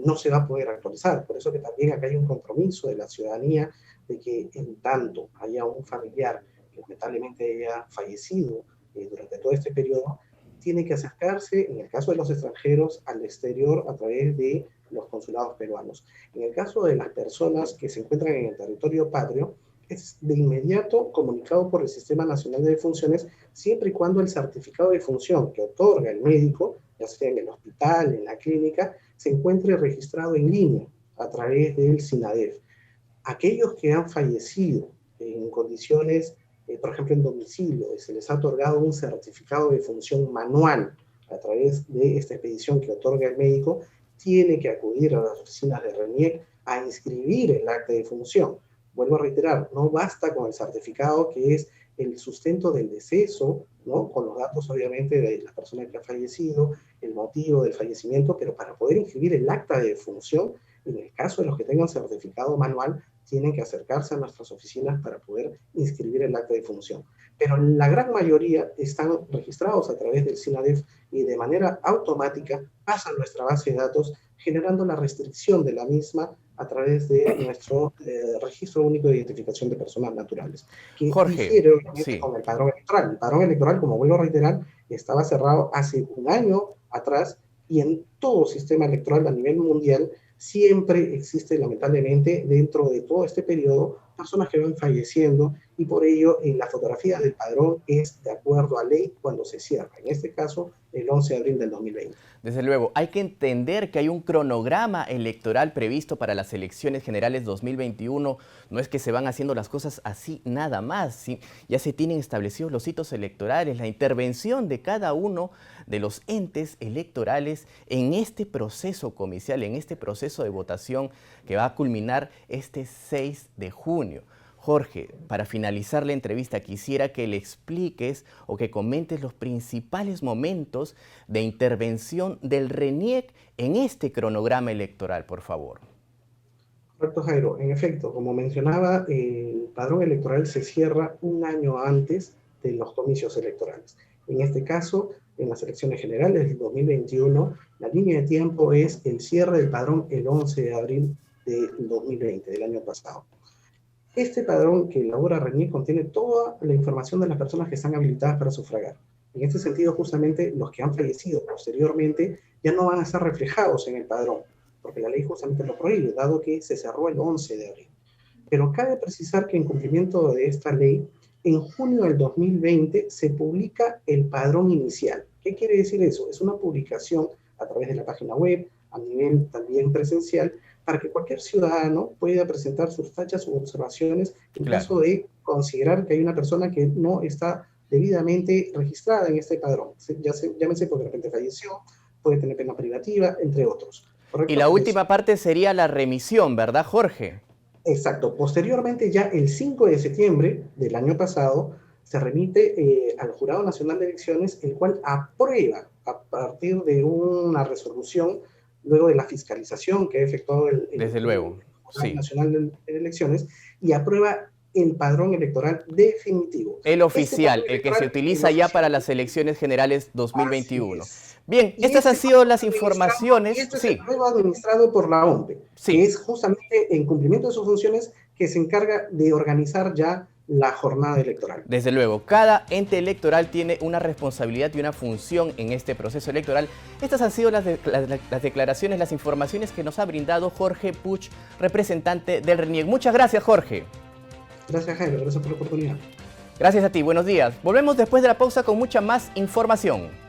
no se va a poder actualizar. Por eso que también acá hay un compromiso de la ciudadanía de que en tanto haya un familiar que lamentablemente haya fallecido durante todo este periodo, tiene que acercarse, en el caso de los extranjeros, al exterior a través de los consulados peruanos. En el caso de las personas que se encuentran en el territorio patrio, es de inmediato comunicado por el Sistema Nacional de Defunciones, siempre y cuando el certificado de función que otorga el médico, ya sea en el hospital, en la clínica, se encuentre registrado en línea a través del SINADEF. Aquellos que han fallecido en condiciones, por ejemplo en domicilio, y se les ha otorgado un certificado de función manual a través de esta expedición que otorga el médico, tiene que acudir a las oficinas de RENIEC a inscribir el acta de función. Vuelvo a reiterar, no basta con el certificado que es el sustento del deceso, ¿no? Con los datos obviamente de la persona que ha fallecido, el motivo del fallecimiento, pero para poder inscribir el acta de defunción, en el caso de los que tengan certificado manual, tienen que acercarse a nuestras oficinas para poder inscribir el acta de defunción. Pero la gran mayoría están registrados a través del SINADEF y de manera automática pasan a nuestra base de datos, generando la restricción de la misma a través de nuestro Registro Único de Identificación de Personas Naturales, que Jorge, difiere obviamente sí, con el padrón electoral. El padrón electoral, como vuelvo a reiterar, estaba cerrado hace un año atrás y en todo sistema electoral a nivel mundial siempre existe lamentablemente dentro de todo este periodo personas que van falleciendo y por ello la fotografía del padrón es de acuerdo a ley cuando se cierra, en este caso el 11 de abril del 2020. Desde luego, hay que entender que hay un cronograma electoral previsto para las elecciones generales 2021. No es que se van haciendo las cosas así nada más. ¿Sí? Ya se tienen establecidos los hitos electorales, la intervención de cada uno de los entes electorales en este proceso comicial, en este proceso de votación que va a culminar este 6 de junio. Jorge, para finalizar la entrevista quisiera que le expliques o que comentes los principales momentos de intervención del RENIEC en este cronograma electoral, por favor. Correcto, Jairo. En efecto, como mencionaba, el padrón electoral se cierra un año antes de los comicios electorales. En este caso, en las elecciones generales del 2021, la línea de tiempo es el cierre del padrón el 11 de abril del 2020, del año pasado. Este padrón que elabora RENIEC contiene toda la información de las personas que están habilitadas para sufragar. En este sentido, justamente los que han fallecido posteriormente ya no van a estar reflejados en el padrón, porque la ley justamente lo prohíbe, dado que se cerró el 11 de abril. Pero cabe precisar que en cumplimiento de esta ley, en junio del 2020 se publica el padrón inicial. ¿Qué quiere decir eso? Es una publicación a través de la página web, a nivel también presencial, para que cualquier ciudadano pueda presentar sus tachas o observaciones en caso de considerar que hay una persona que no está debidamente registrada en este padrón. Llámese porque de repente falleció, puede tener pena privativa, entre otros. Y la última parte sería la remisión, ¿verdad, Jorge? Exacto. Posteriormente, ya el 5 de septiembre del año pasado, se remite al Jurado Nacional de Elecciones, el cual aprueba, a partir de una resolución, luego de la fiscalización que ha efectuado el Jurado Nacional de Elecciones, y aprueba el padrón electoral definitivo. El oficial, el que se utiliza ya para las elecciones generales 2021. Bien, estas han sido las informaciones. Este es el pruebo administrado por la OMPE, que es justamente en cumplimiento de sus funciones que se encarga de organizar ya la jornada electoral. Desde luego, cada ente electoral tiene una responsabilidad y una función en este proceso electoral. Estas han sido las declaraciones, las informaciones que nos ha brindado Jorge Puch, representante del RENIEC. Muchas gracias, Jorge. Gracias, Jaime. Gracias por la oportunidad. Gracias a ti. Buenos días. Volvemos después de la pausa con mucha más información.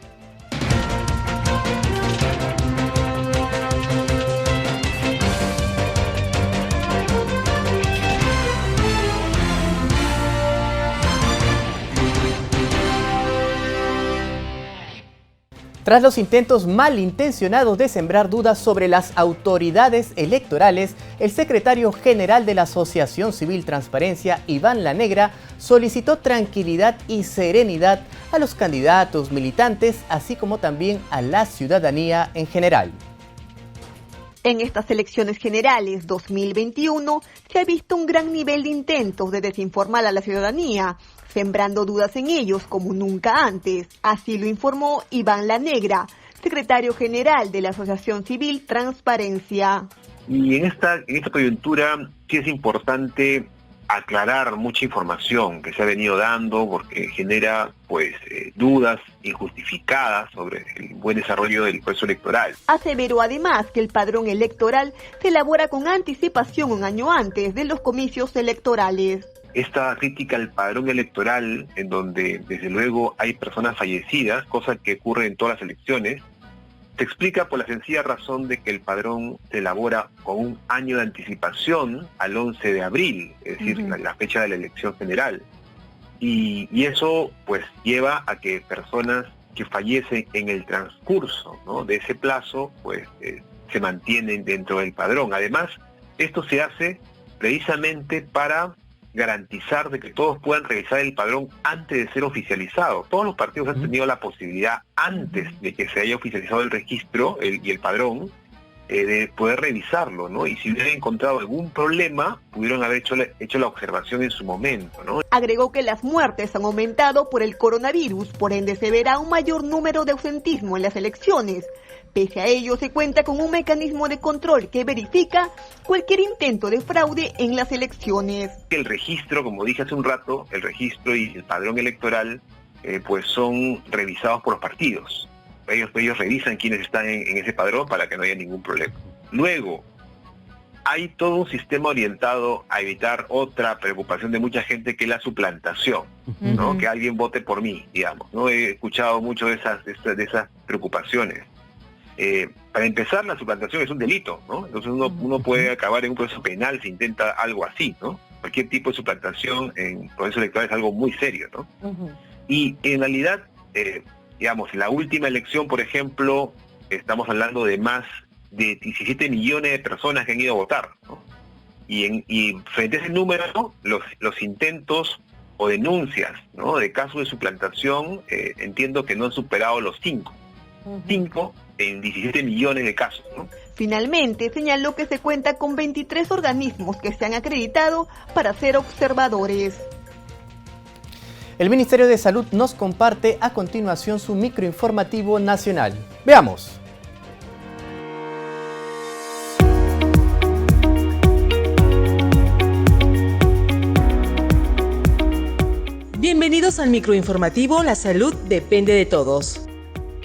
Tras los intentos malintencionados de sembrar dudas sobre las autoridades electorales, el secretario general de la Asociación Civil Transparencia, Iván La Negra, solicitó tranquilidad y serenidad a los candidatos militantes, así como también a la ciudadanía en general. En estas elecciones generales 2021 se ha visto un gran nivel de intentos de desinformar a la ciudadanía, sembrando dudas en ellos como nunca antes. Así lo informó Iván La Negra, secretario general de la Asociación Civil Transparencia. Y en esta coyuntura sí es importante aclarar mucha información que se ha venido dando porque genera dudas injustificadas sobre el buen desarrollo del proceso electoral. Aseveró además que el padrón electoral se elabora con anticipación un año antes de los comicios electorales. Esta crítica al padrón electoral, en donde desde luego hay personas fallecidas, cosa que ocurre en todas las elecciones, se explica por la sencilla razón de que el padrón se elabora con un año de anticipación al 11 de abril, es decir, la fecha de la elección general. Y eso pues lleva a que personas que fallecen en el transcurso, ¿no?, de ese plazo se mantienen dentro del padrón. Además, esto se hace precisamente para garantizar de que todos puedan revisar el padrón antes de ser oficializado. Todos los partidos han tenido la posibilidad, antes de que se haya oficializado el registro y el padrón, de poder revisarlo, ¿no? Y si hubieran encontrado algún problema, pudieron haber hecho la observación en su momento, ¿no? Agregó que las muertes han aumentado por el coronavirus, por ende se verá un mayor número de ausentismo en las elecciones. Pese a ello, se cuenta con un mecanismo de control que verifica cualquier intento de fraude en las elecciones. El registro, como dije hace un rato, el registro y el padrón electoral son revisados por los partidos. Ellos revisan quiénes están en ese padrón para que no haya ningún problema. Luego, hay todo un sistema orientado a evitar otra preocupación de mucha gente, que es la suplantación, ¿no? Que alguien vote por mí, digamos, ¿no? He escuchado mucho de esas preocupaciones. Para empezar, la suplantación es un delito, ¿no? Entonces uno puede acabar en un proceso penal si intenta algo así, ¿no? Cualquier tipo de suplantación en proceso electoral es algo muy serio, ¿no? Y en realidad, digamos, la última elección, por ejemplo, estamos hablando de más de 17 millones de personas que han ido a votar, ¿no? Y frente a ese número, los intentos o denuncias, ¿no?, de casos de suplantación, entiendo que no han superado los 5 en 17 millones de casos, ¿no? Finalmente, señaló que se cuenta con 23 organismos que se han acreditado para ser observadores. El Ministerio de Salud nos comparte a continuación su microinformativo nacional. Veamos. Bienvenidos Bienvenidos al microinformativo La Salud Depende de Todos.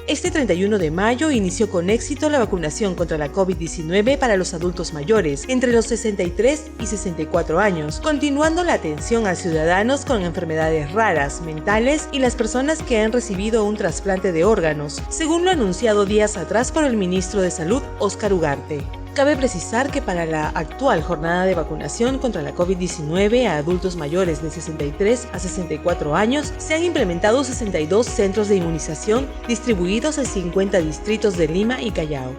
Este 31 de mayo inició con éxito la vacunación contra la COVID-19 para los adultos mayores entre los 63 y 64 años, continuando la atención a ciudadanos con enfermedades raras, mentales y las personas que han recibido un trasplante de órganos, según lo anunciado días atrás por el ministro de Salud, Óscar Ugarte. Cabe precisar que para la actual jornada de vacunación contra la COVID-19 a adultos mayores de 63 a 64 años se han implementado 62 centros de inmunización distribuidos en 50 distritos de Lima y Callao.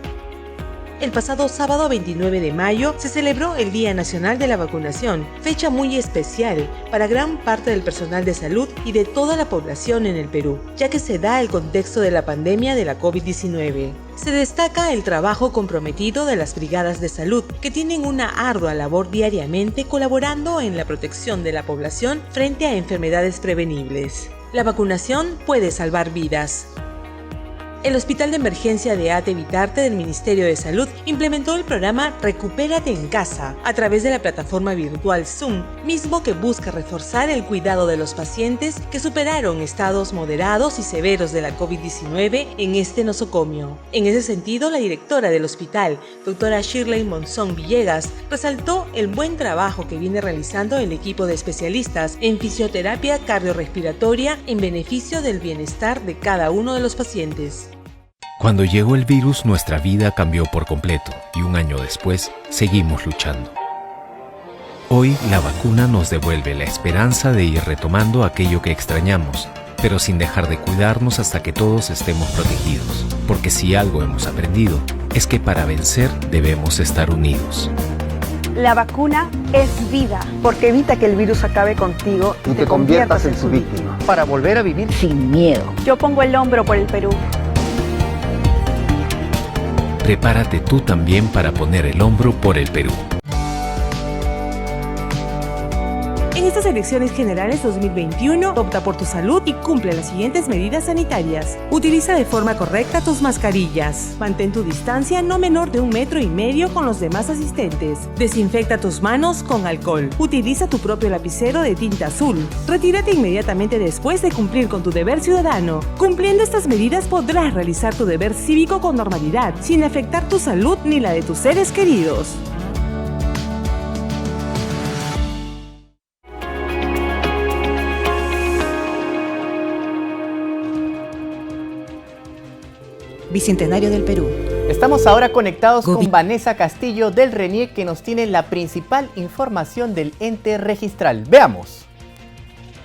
El pasado sábado 29 de mayo se celebró el Día Nacional de la Vacunación, fecha muy especial para gran parte del personal de salud y de toda la población en el Perú, ya que se da el contexto de la pandemia de la COVID-19. Se destaca el trabajo comprometido de las brigadas de salud, que tienen una ardua labor diariamente colaborando en la protección de la población frente a enfermedades prevenibles. La vacunación puede salvar vidas. El Hospital de Emergencia de ATE Vitarte del Ministerio de Salud implementó el programa Recupérate en Casa a través de la plataforma virtual Zoom, mismo que busca reforzar el cuidado de los pacientes que superaron estados moderados y severos de la COVID-19 en este nosocomio. En ese sentido, la directora del hospital, doctora Shirley Monzón Villegas, resaltó el buen trabajo que viene realizando el equipo de especialistas en fisioterapia cardiorrespiratoria en beneficio del bienestar de cada uno de los pacientes. Cuando llegó el virus, nuestra vida cambió por completo y un año después, seguimos luchando. Hoy, la vacuna nos devuelve la esperanza de ir retomando aquello que extrañamos, pero sin dejar de cuidarnos hasta que todos estemos protegidos. Porque si algo hemos aprendido, es que para vencer debemos estar unidos. La vacuna es vida, porque evita que el virus acabe contigo y te conviertas en su víctima. Para volver a vivir sin miedo. Yo pongo el hombro por el Perú. Prepárate tú también para poner el hombro por el Perú. En estas elecciones generales 2021, opta por tu salud y cumple las siguientes medidas sanitarias. Utiliza de forma correcta tus mascarillas. Mantén tu distancia no menor de 1,5 metros con los demás asistentes. Desinfecta tus manos con alcohol. Utiliza tu propio lapicero de tinta azul. Retírate inmediatamente después de cumplir con tu deber ciudadano. Cumpliendo estas medidas podrás realizar tu deber cívico con normalidad, sin afectar tu salud ni la de tus seres queridos. Bicentenario del Perú. Estamos ahora conectados con Vanessa Castillo del RENIEC, que nos tiene la principal información del ente registral. Veamos.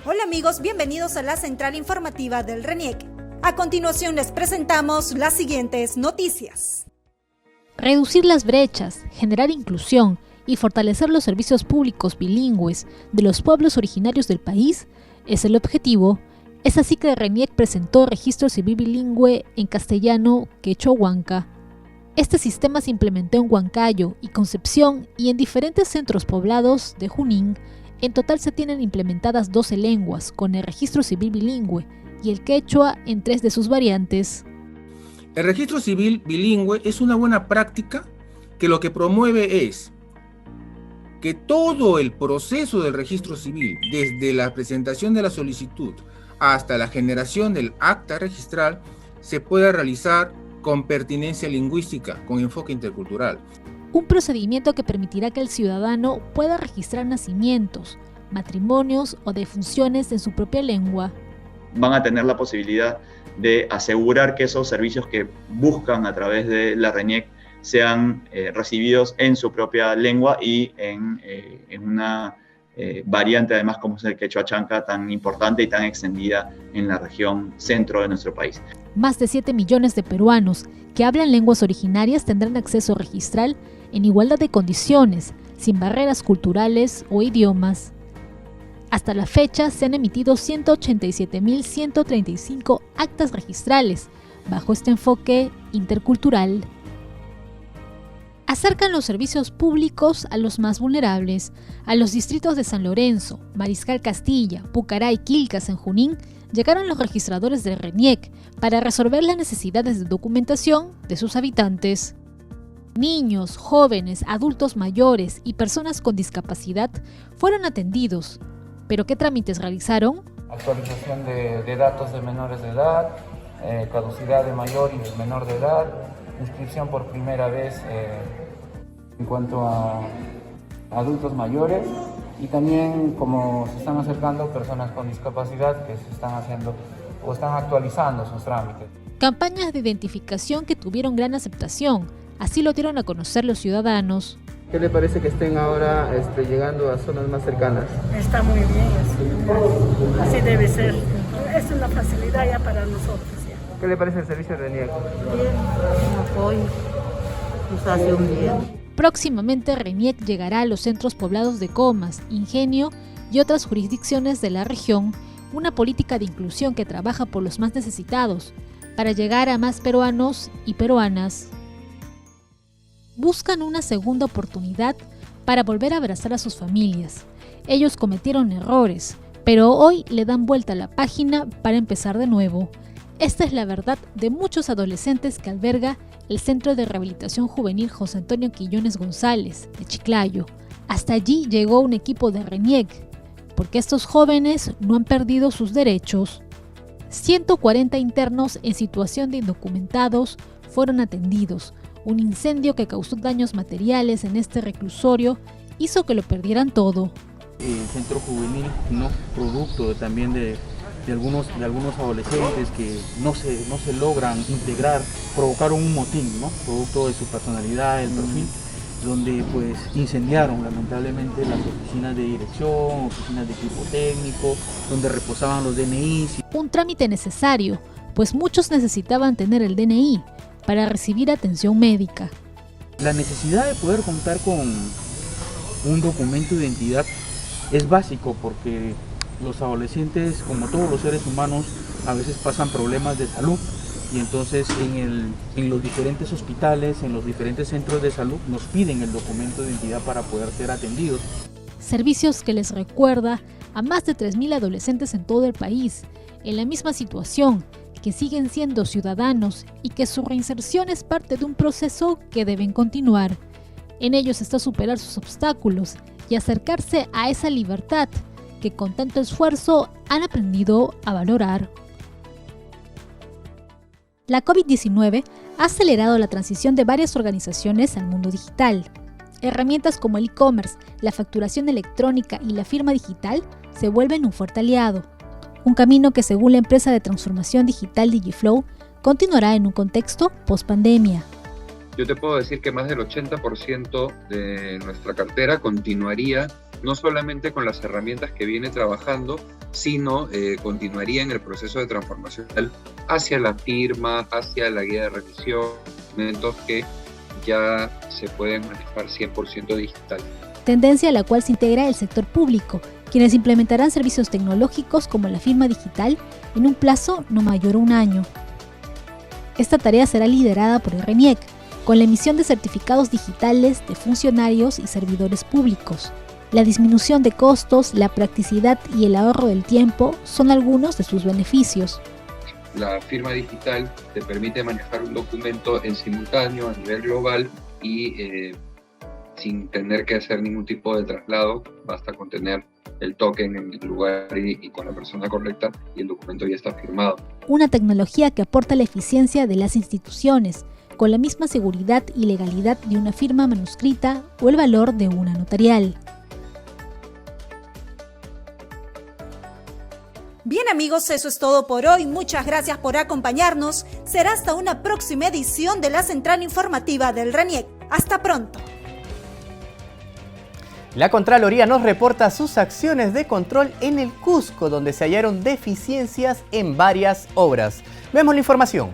Hola amigos, bienvenidos a la central informativa del RENIEC. A continuación les presentamos las siguientes noticias. Reducir las brechas, generar inclusión y fortalecer los servicios públicos bilingües de los pueblos originarios del país es el objetivo. Es así que RENIEC presentó Registro Civil Bilingüe en castellano quechua huanca. Este sistema se implementó en Huancayo y Concepción y en diferentes centros poblados de Junín. En total se tienen implementadas 12 lenguas con el Registro Civil Bilingüe y el quechua en 3 de sus variantes. El Registro Civil Bilingüe es una buena práctica que lo que promueve es que todo el proceso del registro civil, desde la presentación de la solicitud hasta la generación del acta registral, se pueda realizar con pertinencia lingüística, con enfoque intercultural. Un procedimiento que permitirá que el ciudadano pueda registrar nacimientos, matrimonios o defunciones en su propia lengua. Van a tener la posibilidad de asegurar que esos servicios que buscan a través de la RENIEC sean recibidos en su propia lengua y en una variante además como es el quechua chanca, tan importante y tan extendida en la región centro de nuestro país. Más de 7 millones de peruanos que hablan lenguas originarias tendrán acceso registral en igualdad de condiciones, sin barreras culturales o idiomas. Hasta la fecha se han emitido 187.135 actas registrales bajo este enfoque intercultural. Acercan los servicios públicos a los más vulnerables. A los distritos de San Lorenzo, Mariscal Castilla, Pucará y Quilcas en Junín llegaron los registradores del RENIEC para resolver las necesidades de documentación de sus habitantes. Niños, jóvenes, adultos mayores y personas con discapacidad fueron atendidos. ¿Pero qué trámites realizaron? Actualización de datos de menores de edad, caducidad de mayor y de menor de edad, inscripción por primera vez en cuanto a adultos mayores y también como se están acercando personas con discapacidad que se están haciendo o están actualizando sus trámites. Campañas de identificación que tuvieron gran aceptación, así lo dieron a conocer los ciudadanos. ¿Qué le parece que estén ahora llegando a zonas más cercanas? Está muy bien, así debe ser. Es una facilidad ya para nosotros. Ya. ¿Qué le parece el servicio de RENIEC? Bien, un apoyo, nos hace un bien. Próximamente RENIEC llegará a los centros poblados de Comas, Ingenio y otras jurisdicciones de la región, una política de inclusión que trabaja por los más necesitados, para llegar a más peruanos y peruanas. Buscan una segunda oportunidad para volver a abrazar a sus familias. Ellos cometieron errores, pero hoy le dan vuelta a la página para empezar de nuevo. Esta es la verdad de muchos adolescentes que alberga el Centro de Rehabilitación Juvenil José Antonio Quillones González, de Chiclayo. Hasta allí llegó un equipo de RENIEC, porque estos jóvenes no han perdido sus derechos. 140 internos en situación de indocumentados fueron atendidos. Un incendio que causó daños materiales en este reclusorio hizo que lo perdieran todo. El centro juvenil, ¿no?, producto también de algunos adolescentes que no se logran integrar, provocaron un motín, ¿no?, producto de su personalidad, el perfil, donde pues incendiaron lamentablemente las oficinas de dirección, oficinas de equipo técnico, donde reposaban los DNIs. Un trámite necesario, pues muchos necesitaban tener el DNI para recibir atención médica. La necesidad de poder contar con un documento de identidad es básico porque los adolescentes, como todos los seres humanos, a veces pasan problemas de salud y entonces en los diferentes hospitales, en los diferentes centros de salud nos piden el documento de identidad para poder ser atendidos. Servicios que les recuerda a más de 3.000 adolescentes en todo el país, en la misma situación, que siguen siendo ciudadanos y que su reinserción es parte de un proceso que deben continuar. En ellos está superar sus obstáculos y acercarse a esa libertad que con tanto esfuerzo han aprendido a valorar. La COVID-19 ha acelerado la transición de varias organizaciones al mundo digital. Herramientas como el e-commerce, la facturación electrónica y la firma digital se vuelven un fuerte aliado. Un camino que, según la empresa de transformación digital Digiflow, continuará en un contexto post-pandemia. Yo te puedo decir que más del 80% de nuestra cartera continuaría no solamente con las herramientas que viene trabajando, sino continuaría en el proceso de transformación hacia la firma, hacia la guía de revisión, elementos que ya se pueden manejar 100% digital. Tendencia a la cual se integra el sector público, quienes implementarán servicios tecnológicos como la firma digital en un plazo no mayor a un año. Esta tarea será liderada por el RENIEC, con la emisión de certificados digitales de funcionarios y servidores públicos. La disminución de costos, la practicidad y el ahorro del tiempo son algunos de sus beneficios. La firma digital te permite manejar un documento en simultáneo a nivel global y sin tener que hacer ningún tipo de traslado, basta con tener el token en el lugar y con la persona correcta y el documento ya está firmado. Una tecnología que aporta la eficiencia de las instituciones, con la misma seguridad y legalidad de una firma manuscrita o el valor de una notarial. Bien amigos, eso es todo por hoy. Muchas gracias por acompañarnos. Será hasta una próxima edición de la Central Informativa del RENIEC. Hasta pronto. La Contraloría nos reporta sus acciones de control en el Cusco, donde se hallaron deficiencias en varias obras. Vemos la información.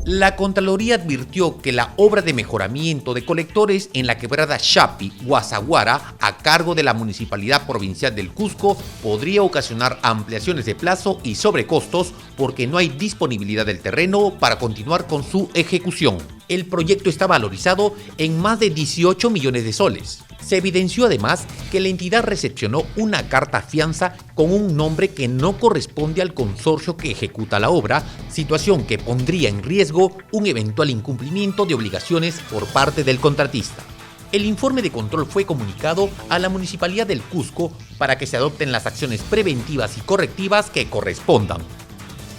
La Contraloría advirtió que la obra de mejoramiento de colectores en la quebrada Chapi, Guasaguara, a cargo de la Municipalidad Provincial del Cusco, podría ocasionar ampliaciones de plazo y sobrecostos porque no hay disponibilidad del terreno para continuar con su ejecución. El proyecto está valorizado en más de 18 millones de soles. Se evidenció además que la entidad recepcionó una carta fianza con un nombre que no corresponde al consorcio que ejecuta la obra, situación que pondría en riesgo un eventual incumplimiento de obligaciones por parte del contratista. El informe de control fue comunicado a la Municipalidad del Cusco para que se adopten las acciones preventivas y correctivas que correspondan.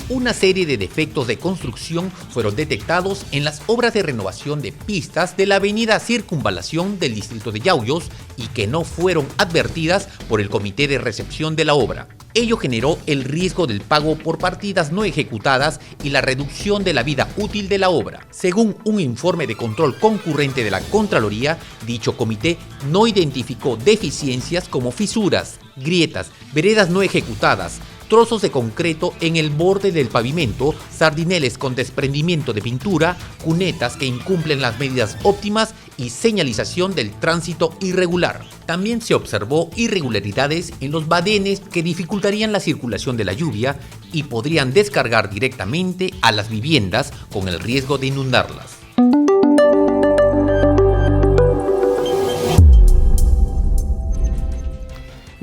Una serie de defectos de construcción fueron detectados en las obras de renovación de pistas de la avenida Circunvalación del distrito de Yauyos y que no fueron advertidas por el comité de recepción de la obra. Ello generó el riesgo del pago por partidas no ejecutadas y la reducción de la vida útil de la obra. Según un informe de control concurrente de la Contraloría, dicho comité no identificó deficiencias como fisuras, grietas, veredas no ejecutadas, trozos de concreto en el borde del pavimento, sardineles con desprendimiento de pintura, cunetas que incumplen las medidas óptimas y señalización del tránsito irregular. También se observó irregularidades en los badenes que dificultarían la circulación de la lluvia y podrían descargar directamente a las viviendas con el riesgo de inundarlas.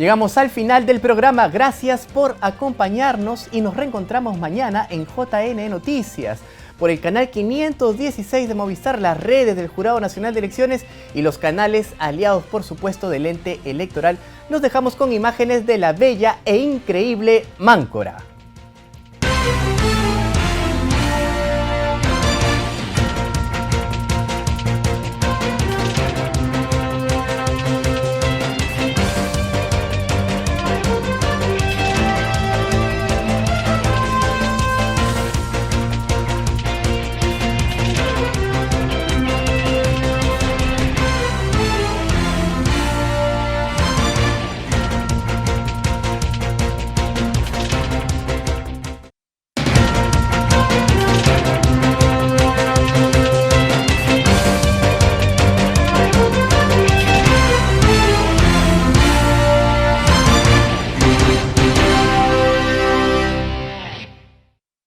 Llegamos al final del programa. Gracias por acompañarnos y nos reencontramos mañana en JN Noticias por el canal 516 de Movistar, las redes del Jurado Nacional de Elecciones y los canales aliados, por supuesto, del ente electoral. Nos dejamos con imágenes de la bella e increíble Máncora.